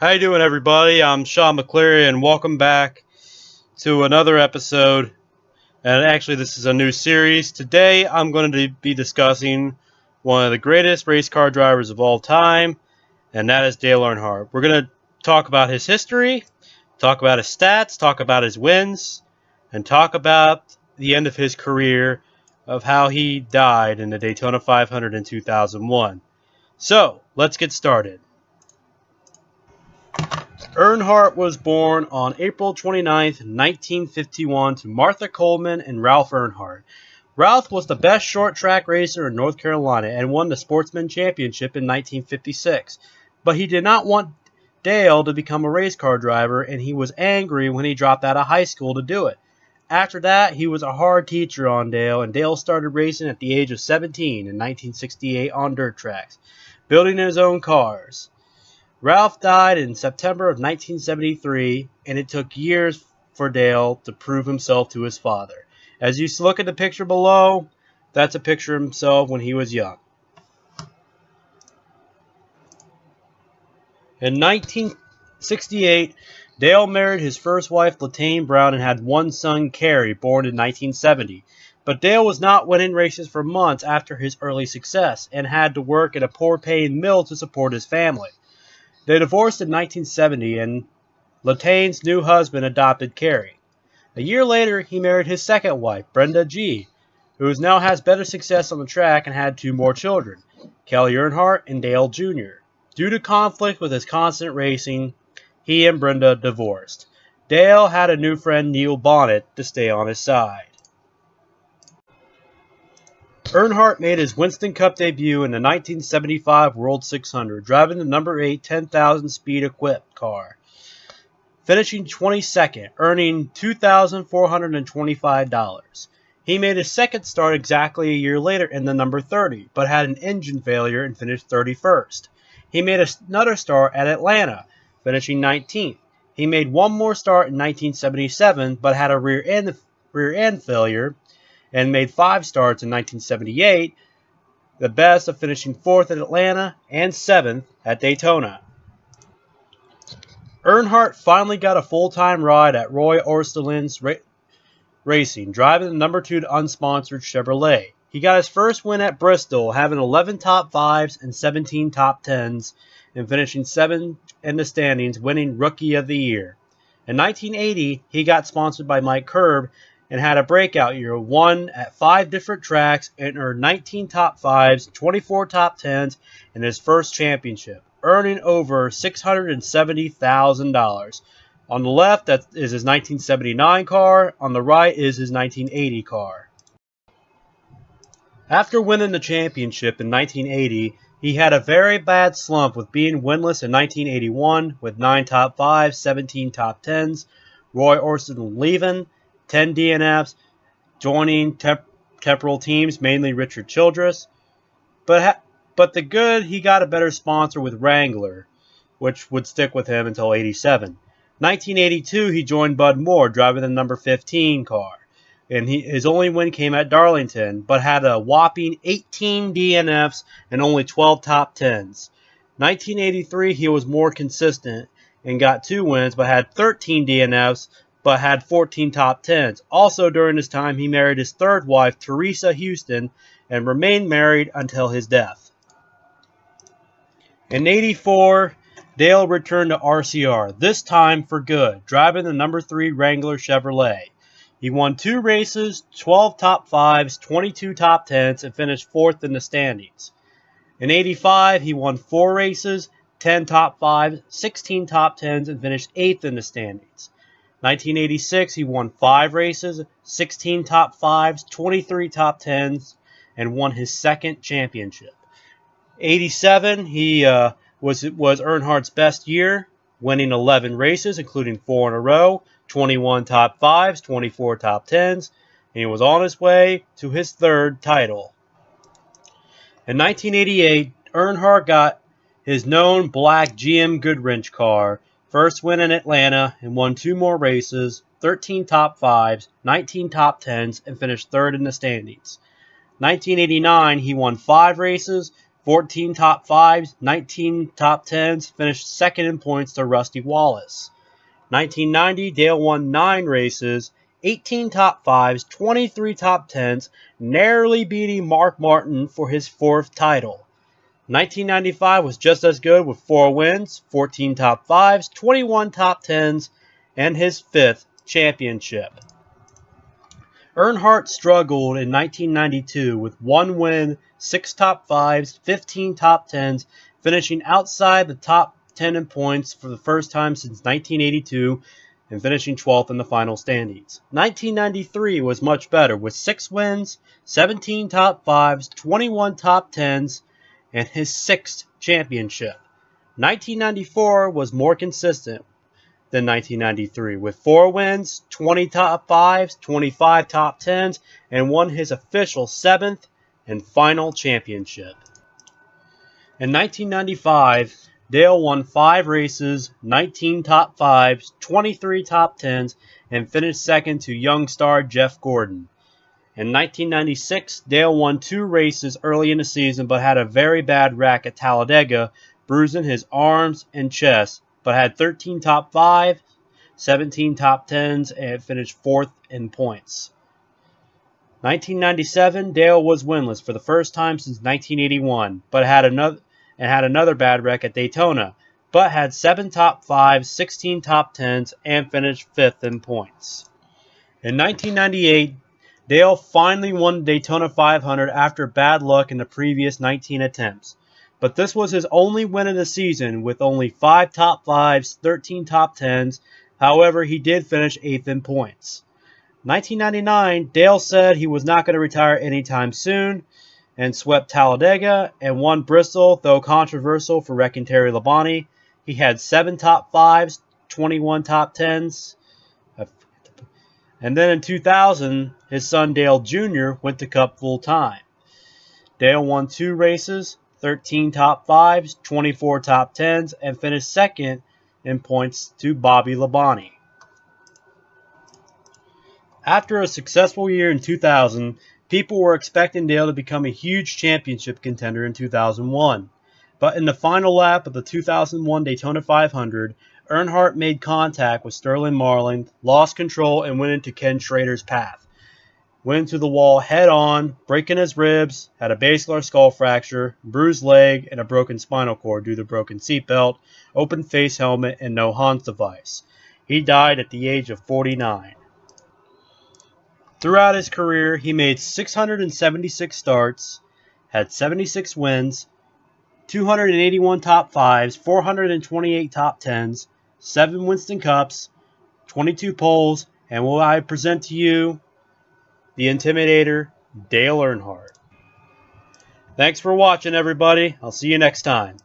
How you doing, everybody? I'm Sean McCleary, and welcome back to another episode. And actually, this is a new series. Today, I'm going to be discussing one of the greatest race car drivers of all time, and that is Dale Earnhardt. We're going to talk about his history, talk about his stats, talk about his wins, and talk about the end of his career of how he died in the Daytona 500 in 2001. So, let's get started. Earnhardt was born on April 29, 1951 to Martha Coleman and Ralph Earnhardt. Ralph was the best short track racer in North Carolina and won the Sportsman Championship in 1956. But he did not want Dale to become a race car driver, and he was angry when he dropped out of high school to do it. After that, he was a hard teacher on Dale, and Dale started racing at the age of 17 in 1968 on dirt tracks, building his own cars. Ralph died in September of 1973, and it took years for Dale to prove himself to his father. As you look at the picture below, that's a picture of himself when he was young. In 1968, Dale married his first wife, Latane Brown, and had one son, Kerry, born in 1970. But Dale was not winning races for months after his early success, and had to work at a poor-paying mill to support his family. They divorced in 1970, and Latane's new husband adopted Kerry. A year later, he married his second wife, Brenda G., who now has better success on the track and had two more children, Kelly Earnhardt and Dale Jr. Due to conflict with his constant racing, he and Brenda divorced. Dale had a new friend, Neil Bonnet, to stay on his side. Earnhardt made his Winston Cup debut in the 1975 World 600, driving the number 8 10,000 speed equipped car, finishing 22nd, earning $2,425. He made his second start exactly a year later in the number 30, but had an engine failure and finished 31st. He made another start at Atlanta, finishing 19th. He made one more start in 1977, but had a rear end failure, and made 5 starts in 1978, the best of finishing 4th at Atlanta and 7th at Daytona. Earnhardt finally got a full-time ride at Roy Orstellin's Racing, driving the number 2 unsponsored Chevrolet. He got his first win at Bristol, having 11 top 5s and 17 top 10s, and finishing 7th in the standings, winning Rookie of the Year. In 1980, he got sponsored by Mike Curb, and had a breakout year, won at 5 different tracks, and earned 19 top 5s, 24 top 10s, in his first championship, earning over $670,000. On the left, that is his 1979 car. On the right is his 1980 car. After winning the championship in 1980, he had a very bad slump with being winless in 1981 with 9 top 5s, 17 top 10s, Roy Orstallin leaving, 10 DNFs, joining temporal teams, mainly Richard Childress. But the good, he got a better sponsor with Wrangler, which would stick with him until 87. 1982, he joined Bud Moore, driving the number 15 car. And his only win came at Darlington, but had a whopping 18 DNFs and only 12 top 10s. 1983, he was more consistent and got 2 wins, but had 13 DNFs, but had 14 top 10s. Also during this time, he married his third wife, Teresa Houston, and remained married until his death. In 84, Dale returned to RCR, this time for good, driving the number 3 Wrangler Chevrolet. He won 2 races, 12 top 5s, 22 top 10s, and finished 4th in the standings. In 85, he won 4 races, 10 top 5s, 16 top 10s, and finished 8th in the standings. 1986, he won 5 races, 16 top 5s, 23 top 10s, and won his second championship. 87, he was Earnhardt's best year, winning 11 races, including 4 in a row, 21 top 5s, 24 top 10s, and he was on his way to his 3rd title. In 1988, Earnhardt got his known black GM Goodwrench car, first win in Atlanta, and won 2 more races, 13 top 5s, 19 top 10s, and finished 3rd in the standings. 1989, he won 5 races, 14 top 5s, 19 top 10s, finished second in points to Rusty Wallace. 1990, Dale won 9 races, 18 top 5s, 23 top 10s, narrowly beating Mark Martin for his 4th title. 1995 was just as good with 4 wins, 14 top 5s, 21 top 10s, and his 5th championship. Earnhardt struggled in 1992 with 1 win, 6 top 5s, 15 top 10s, finishing outside the top 10 in points for the first time since 1982 and finishing 12th in the final standings. 1993 was much better with 6 wins, 17 top 5s, 21 top 10s, and his 6th championship. 1994 was more consistent than 1993 with 4 wins, 20 top 5s, 25 top 10s, and won his official 7th and final championship. In 1995, Dale won 5 races, 19 top 5s, 23 top 10s, and finished second to young star Jeff Gordon. In 1996, Dale won 2 races early in the season but had a very bad wreck at Talladega, bruising his arms and chest, but had 13 top 5s, 17 top 10s, and finished 4th in points. 1997, Dale was winless for the first time since 1981, but had another bad wreck at Daytona, but had 7 top 5s, 16 top 10s, and finished 5th in points. In 1998, Dale finally won the Daytona 500 after bad luck in the previous 19 attempts. But this was his only win of the season with only 5 top 5s, 13 top 10s. However, he did finish 8th in points. 1999, Dale said he was not going to retire anytime soon and swept Talladega and won Bristol, though controversial for wrecking Terry Labonte. He had 7 top 5s, 21 top 10s. And then in 2000, his son Dale Jr. went to Cup full time. Dale won 2 races, 13 top 5s, 24 top 10s, and finished second in points to Bobby Labonte. After a successful year in 2000, people were expecting Dale to become a huge championship contender in 2001. But in the final lap of the 2001 Daytona 500, Earnhardt made contact with Sterling Marlin, lost control, and went into Ken Schrader's path. Went into the wall head-on, breaking his ribs, had a basilar skull fracture, bruised leg, and a broken spinal cord due to broken seatbelt, open face helmet, and no Hans device. He died at the age of 49. Throughout his career, he made 676 starts, had 76 wins, 281 top 5s, 428 top 10s, 7 Winston Cups, 22 poles, and will I present to you the Intimidator, Dale Earnhardt. Thanks for watching, everybody. I'll see you next time.